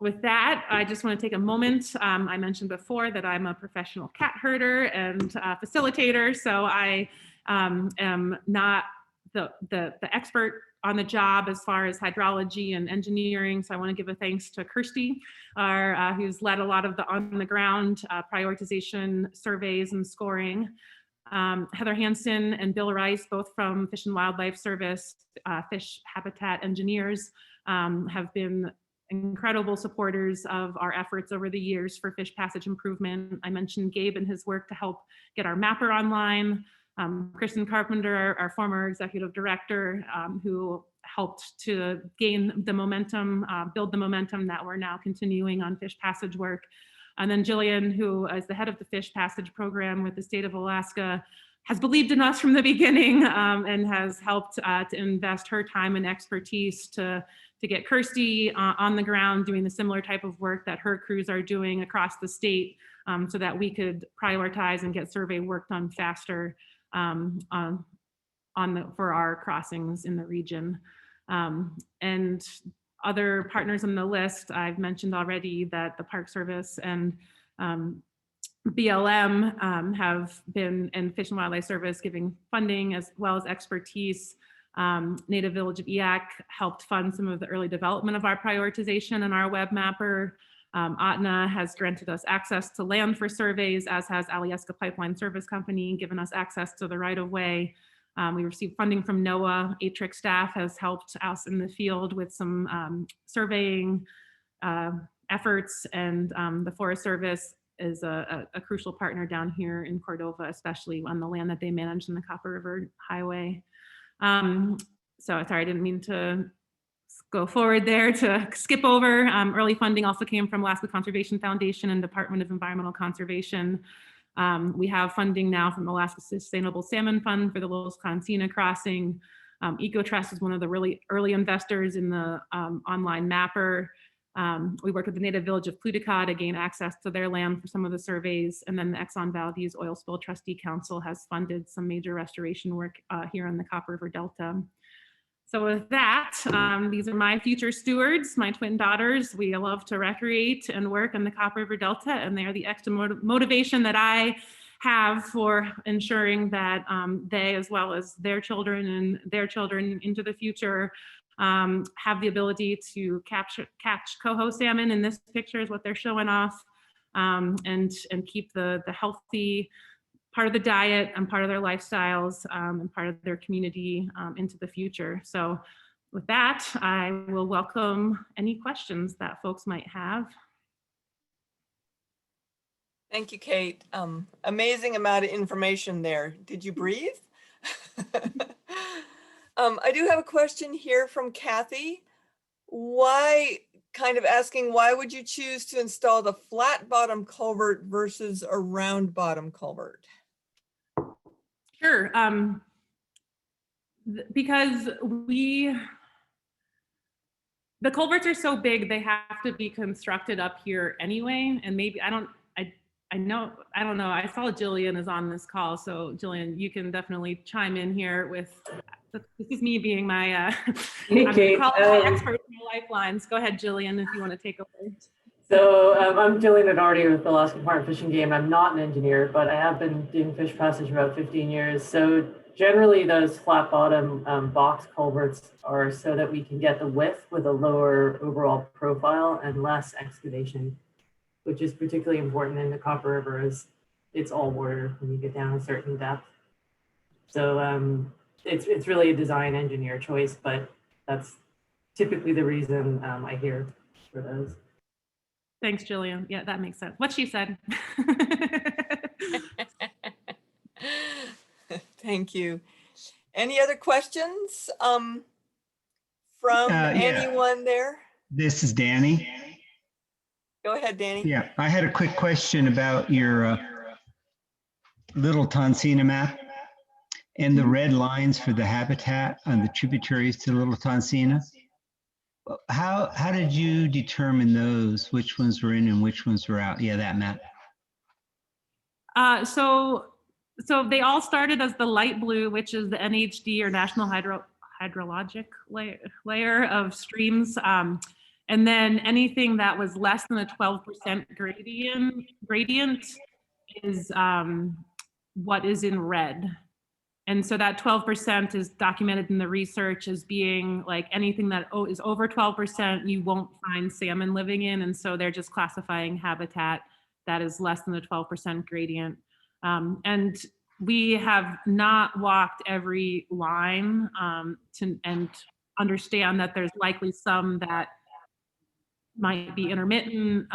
With that, I just want to take a moment. I mentioned before that I'm a professional cat herder and facilitator, so I am not the expert on the job as far as hydrology and engineering. So I want to give a thanks to Kirsty, who's led a lot of the on-the-ground prioritization surveys and scoring. Heather Hansen and Bill Rice, both from Fish and Wildlife Service, fish habitat engineers, have been incredible supporters of our efforts over the years for fish passage improvement. I mentioned Gabe and his work to help get our mapper online. Kristen Carpenter, our former executive director, who helped to gain the momentum, build the momentum that we're now continuing on fish passage work. And then Jillian, who is the head of the fish passage program with the state of Alaska, has believed in us from the beginning and has helped to invest her time and expertise to get Kirsty on the ground doing the similar type of work that her crews are doing across the state, so that we could prioritize and get survey work done faster for our crossings in the region. And other partners on the list, I've mentioned already that the Park Service and BLM have been, and Fish and Wildlife Service, giving funding as well as expertise. Native Village of EAC helped fund some of the early development of our prioritization and our web mapper. ATNA has granted us access to land for surveys, as has Alyeska Pipeline Service Company, given us access to the right-of-way. We received funding from NOAA. ATRIC staff has helped us in the field with some surveying efforts, and the Forest Service is a crucial partner down here in Cordova, especially on the land that they manage in the Copper River Highway. So sorry, I didn't mean to go forward there, to skip over. Early funding also came from Alaska Conservation Foundation and Department of Environmental Conservation. We have funding now from Alaska Sustainable Salmon Fund for the Little Tonsina crossing. EcoTrust is one of the really early investors in the online mapper. We worked with the Native Village of Plutica to gain access to their land for some of the surveys. And then the Exxon Valdez Oil Spill Trustee Council has funded some major restoration work here in the Copper River Delta. So with that, these are my future stewards, my twin daughters. We love to recreate and work in the Copper River Delta, and they are the extra motivation that I have for ensuring that they, as well as their children and their children into the future, have the ability to catch coho salmon. In this picture is what they're showing off, and keep the healthy part of the diet and part of their lifestyles and part of their community into the future. So with that, I will welcome any questions that folks might have. Thank you, Kate. Amazing amount of information there. Did you breathe? I do have a question here from Kathy. Kind of asking, why would you choose to install the flat bottom culvert versus a round bottom culvert? Sure, because the culverts are so big, they have to be constructed up here anyway. And maybe, I don't know. I saw Jillian is on this call. So Jillian, you can definitely chime in here with, this is me being my, I'm Kate, expert in my lifelines. Go ahead, Jillian, if you want to take over. So I'm Jillian Anardi with the Alaska Park Fish and Game. I'm not an engineer, but I have been doing fish passage for about 15 years. So generally those flat bottom box culverts are so that we can get the width with a lower overall profile and less excavation, which is particularly important in the Copper River, as it's all water when you get down a certain depth. So it's really a design engineer choice, but that's typically the reason I hear for those. Thanks, Jillian. Yeah, that makes sense. What she said. Thank you. Any other questions from anyone there? This is Danny. Go ahead, Danny. Yeah, I had a quick question about your Little Tonsina map and the red lines for the habitat on the tributaries to Little Tonsina. How did you determine those, which ones were in and which ones were out? Yeah, that map. So they all started as the light blue, which is the NHD, or National Hydrologic layer of streams. And then anything that was less than a 12% gradient is what is in red. And so that 12% is documented in the research as being like anything that is over 12%, you won't find salmon living in. And so they're just classifying habitat that is less than a 12% gradient. And we have not walked every line and understand that there's likely some that might be intermittent.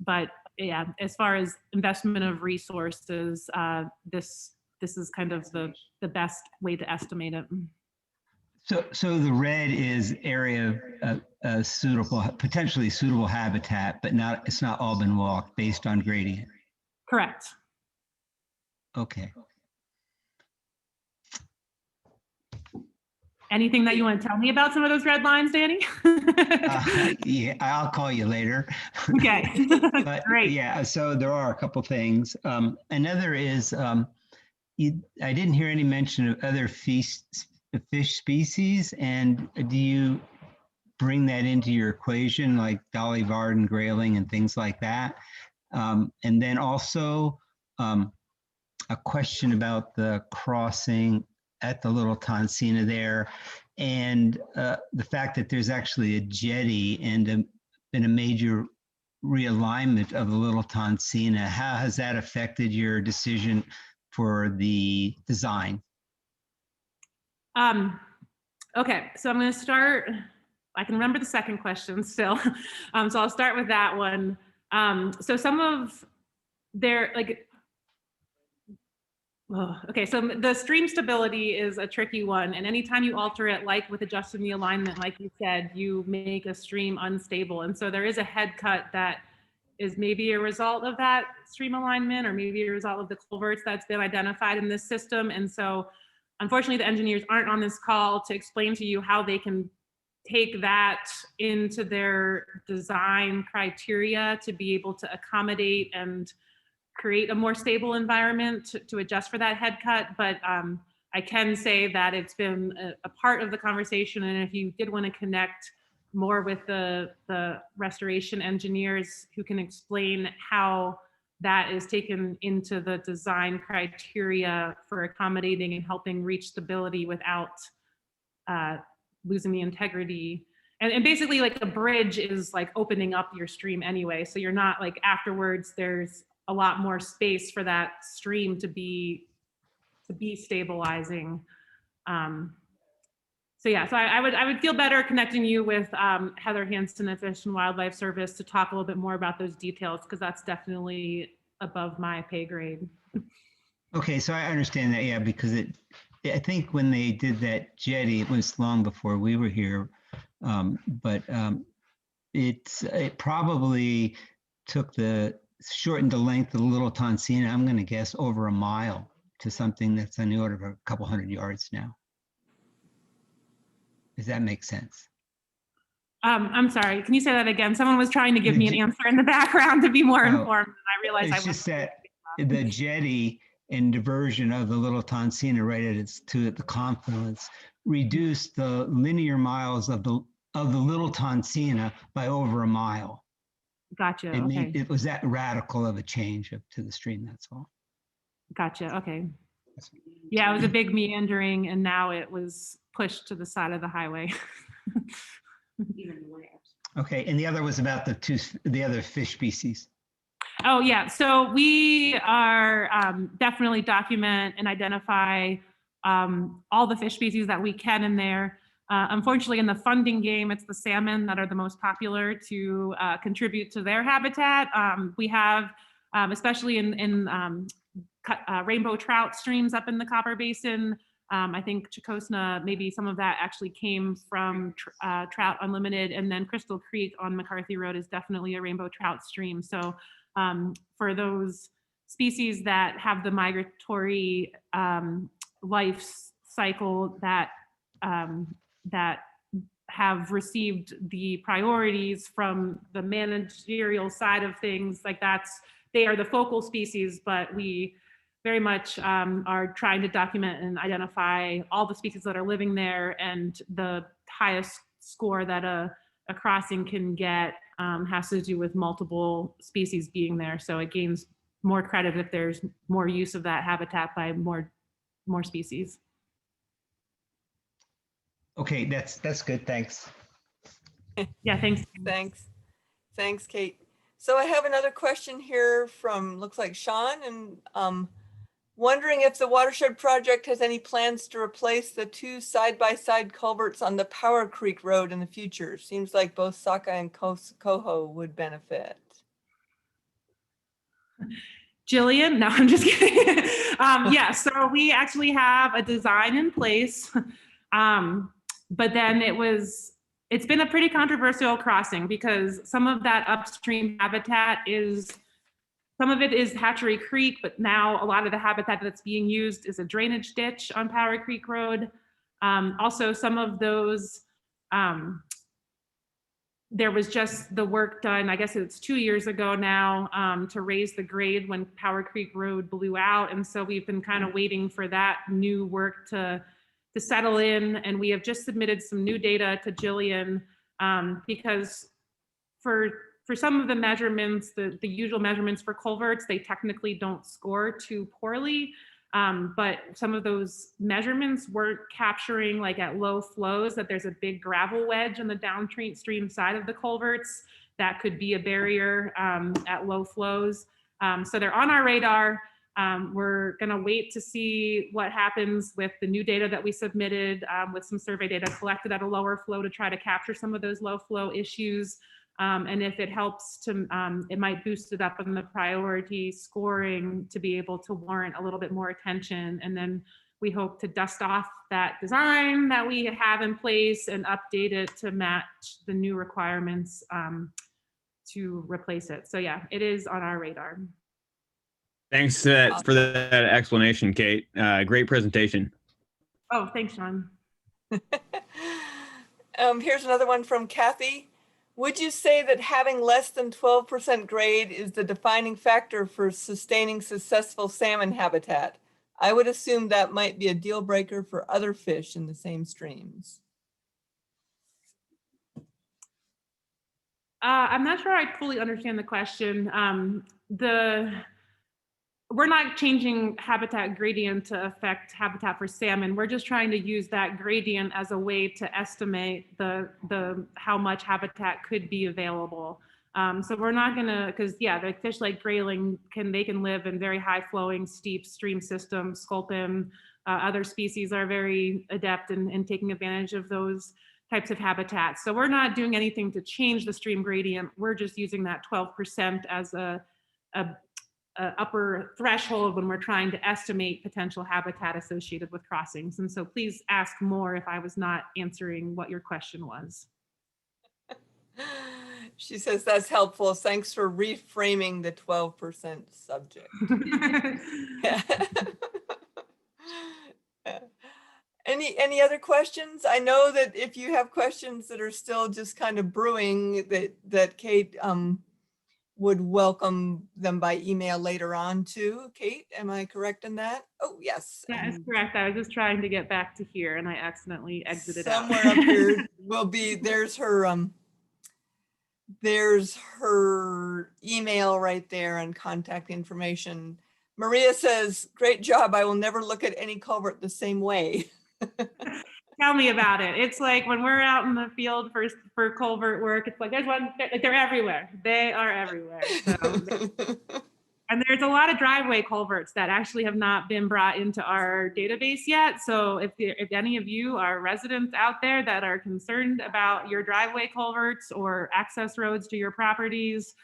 But yeah, as far as investment of resources, this is kind of the best way to estimate it. So the red is area suitable, potentially suitable habitat, but it's not all been walked based on gradient. Correct. Okay. Anything that you want to tell me about some of those red lines, Danny? Yeah, I'll call you later. Okay. But great. Yeah, so there are a couple things. Another is I didn't hear any mention of other fish species. And do you bring that into your equation, like Dolly Varden, grayling, and things like that? And then also a question about the crossing at the Little Tonsina there, and the fact that there's actually a jetty and been a major realignment of the Little Tonsina. How has that affected your decision for the design? Okay, so I'm going to start. I can remember the second question still. So I'll start with that one. So some of their okay, so the stream stability is a tricky one. And anytime you alter it, like with adjusting the alignment, like you said, you make a stream unstable. And so there is a head cut that is maybe a result of that stream alignment, or maybe a result of the culverts that's been identified in this system. And so unfortunately, the engineers aren't on this call to explain to you how they can take that into their design criteria to be able to accommodate and create a more stable environment to adjust for that head cut. But I can say that it's been a part of the conversation. And if you did want to connect more with the restoration engineers who can explain how that is taken into the design criteria for accommodating and helping reach stability without losing the integrity. And basically, like, a bridge is like opening up your stream anyway. So you're not, like, afterwards, there's a lot more space for that stream to be stabilizing. So yeah, so I would feel better connecting you with Heather Hansen at Fish and Wildlife Service to talk a little bit more about those details, because that's definitely above my pay grade. Okay, so I understand that, yeah, because I think when they did that jetty, it was long before we were here, but it probably shortened the length of the Little Tonsina, I'm going to guess, over a mile to something that's on the order of a couple hundred yards now. Does that make sense? I'm sorry, can you say that again? Someone was trying to give me an answer in the background to be more informed, and I realized it's just that the jetty and diversion of the Little Tonsina right at the confluence reduced the linear miles of the Little Tonsina by over a mile. Gotcha. It was that radical of a change to the stream. That's all. Gotcha. Okay. Yeah, it was a big meandering, and now it was pushed to the side of the highway. Okay, and the other was about the other fish species. Oh yeah, so we are definitely document and identify all the fish species that we can in there. Unfortunately, in the funding game, it's the salmon that are the most popular to contribute to their habitat. We have, especially in rainbow trout streams up in the Copper Basin. I think Chicosna, maybe some of that actually came from Trout Unlimited, and then Crystal Creek on McCarthy Road is definitely a rainbow trout stream. So for those species that have the migratory life cycle that have received the priorities from the managerial side of things, like they are the focal species, but we very much are trying to document and identify all the species that are living there, and the highest score that a crossing can get has to do with multiple species being there. So it gains more credit if there's more use of that habitat by more species. Okay, that's good. Thanks. Yeah, thanks. Thanks, Kate. So I have another question here from, looks like Sean, and wondering if the Watershed Project has any plans to replace the 2 side-by-side culverts on the Power Creek Road in the future. Seems like both Sockeye and Coho would benefit. Jillian, no, I'm just kidding. Yeah, so we actually have a design in place, but then it's been a pretty controversial crossing, because some of that upstream habitat some of it is Hatchery Creek, but now a lot of the habitat that's being used is a drainage ditch on Power Creek Road. Also, some of those there was just the work done, I guess it's 2 years ago now, to raise the grade when Power Creek Road blew out. And so we've been kind of waiting for that new work to settle in. And we have just submitted some new data to Jillian, because for some of the measurements, the usual measurements for culverts, they technically don't score too poorly. But some of those measurements weren't capturing, like at low flows, that there's a big gravel wedge on the downstream side of the culverts that could be a barrier at low flows. So they're on our radar. We're going to wait to see what happens with the new data that we submitted, with some survey data collected at a lower flow to try to capture some of those low flow issues. And if it helps to, it might boost it up in the priority scoring to be able to warrant a little bit more attention. And then we hope to dust off that design that we have in place and update it to match the new requirements to replace it. So yeah, it is on our radar. Thanks for that explanation, Kate. Great presentation. Oh, thanks, Sean. Here's another one from Kathy. Would you say that having less than 12% grade is the defining factor for sustaining successful salmon habitat? I would assume that might be a deal breaker for other fish in the same streams. I'm not sure I fully understand the question. We're not changing habitat gradient to affect habitat for salmon. We're just trying to use that gradient as a way to estimate the how much habitat could be available. So we're not gonna, because yeah, the fish like grayling can live in very high flowing, steep stream systems. Sculpin, other species are very adept in taking advantage of those types of habitats. So we're not doing anything to change the stream gradient. We're just using that 12% as a upper threshold when we're trying to estimate potential habitat associated with crossings. And so please ask more if I was not answering what your question was. She says that's helpful. Thanks for reframing the 12% subject. Yeah. Any other questions? I know that if you have questions that are still just kind of brewing, that Kate would welcome them by email later on too. Kate, am I correct in that? Oh, yes. That is correct. I was just trying to get back to here and I accidentally exited out. Somewhere up here will be, there's her email right there and contact information. Maria says, great job. I will never look at any culvert the same way. Tell me about it. It's like when we're out in the field for culvert work, it's like there's one, they're everywhere. They are everywhere. So, and there's a lot of driveway culverts that actually have not been brought into our database yet. So if any of you are residents out there that are concerned about your driveway culverts or access roads to your properties,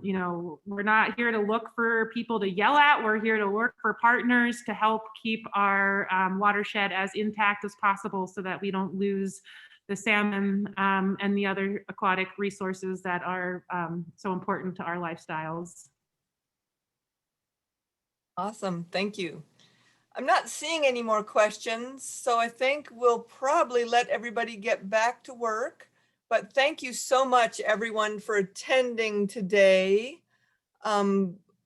you know, we're not here to look for people to yell at. We're here to work for partners to help keep our watershed as intact as possible so that we don't lose the salmon and the other aquatic resources that are so important to our lifestyles. Awesome, thank you. I'm not seeing any more questions, so I think we'll probably let everybody get back to work. But thank you so much, everyone, for attending today.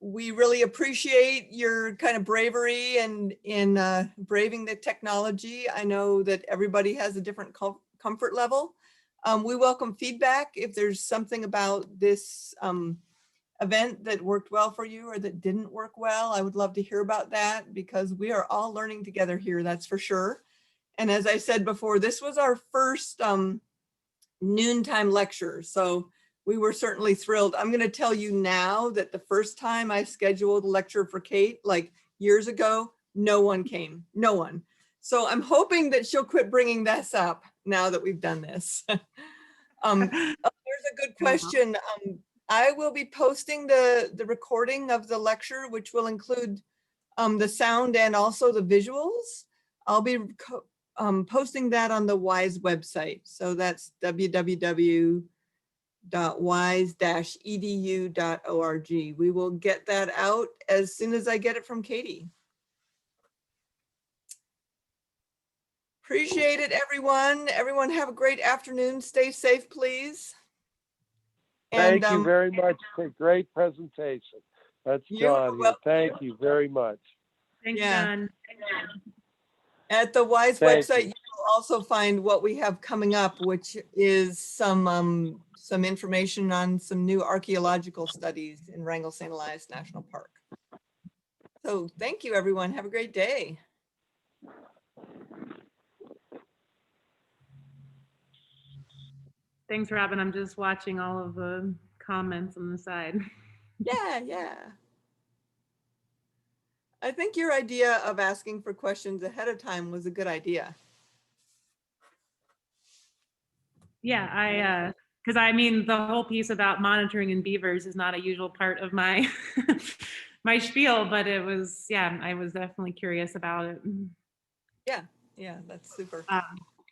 We really appreciate your kind of bravery and in braving the technology. I know that everybody has a different comfort level. We welcome feedback if there's something about this event that worked well for you or that didn't work well. I would love to hear about that because we are all learning together here, that's for sure. And as I said before, this was our first noontime lecture. So we were certainly thrilled. I'm going to tell you now that the first time I scheduled a lecture for Kate, like years ago, no one came, no one. So I'm hoping that she'll quit bringing this up now that we've done this. There's a good question. I will be posting the recording of the lecture, which will include the sound and also the visuals. I'll be posting that on the WISE website. So that's www.wise-edu.org. We will get that out as soon as I get it from Katie. Appreciate it, everyone. Everyone have a great afternoon. Stay safe, please. And Thank you very much. It's a great presentation. That's You're John here. welcome. Thank you very much. Thanks, Yeah. John. at the WISE Thank website, you. you will also find what we have coming up, which is some information on some new archaeological studies in Wrangell St. Elias National Park. So thank you, everyone. Have a great day. Thanks, Robin. I'm just watching all of the comments on the side. Yeah. I think your idea of asking for questions ahead of time was a good idea. Yeah, because I mean, the whole piece about monitoring in beavers is not a usual part of my my spiel, but it was, yeah, I was definitely curious about it. Yeah, that's super.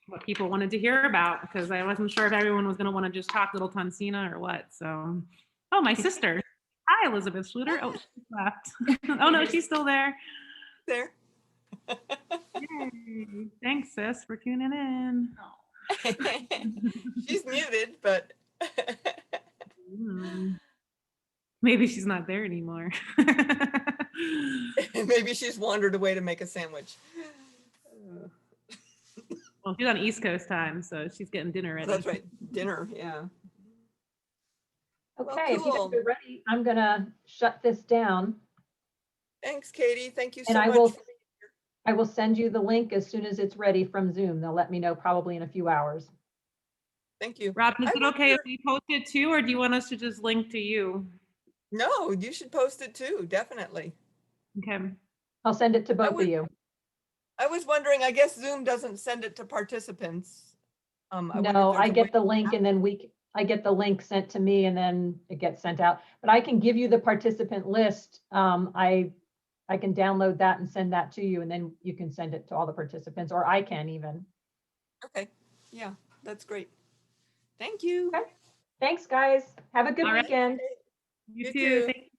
What people wanted to hear about, because I wasn't sure if everyone was going to want to just talk Little Tonsina or what. So, oh, my sister. Hi, Elizabeth Schluter. Oh, she left. Oh no, she's still there. There. Yay. Thanks, sis, for tuning in. She's muted, but Maybe she's not there anymore. maybe she's wandered away to make a sandwich. Well, she's on East Coast time, so she's getting dinner ready. That's right, dinner, yeah. Okay, Well, if you cool. guys are ready, I'm gonna shut this down. Thanks, Katie. Thank you so And much. I will send you the link as soon as it's ready from Zoom. They'll let me know probably in a few hours. Thank you. Robin, is I it okay if wonder- we post it too, or do you want us to just link to you? No, you should post it too, definitely. Okay. I'll send it to both would- of you. I was wondering, I guess Zoom doesn't send it to participants. wonder if No, there's I a get way- the link and then I get the link sent to me and then it gets sent out. But I can give you the participant list. I can download that and send that to you and then you can send it to all the participants, or I can even. Okay, yeah, that's great. Thank you. Okay. Thanks, guys. Have a good All right. weekend. You You too. too. Thank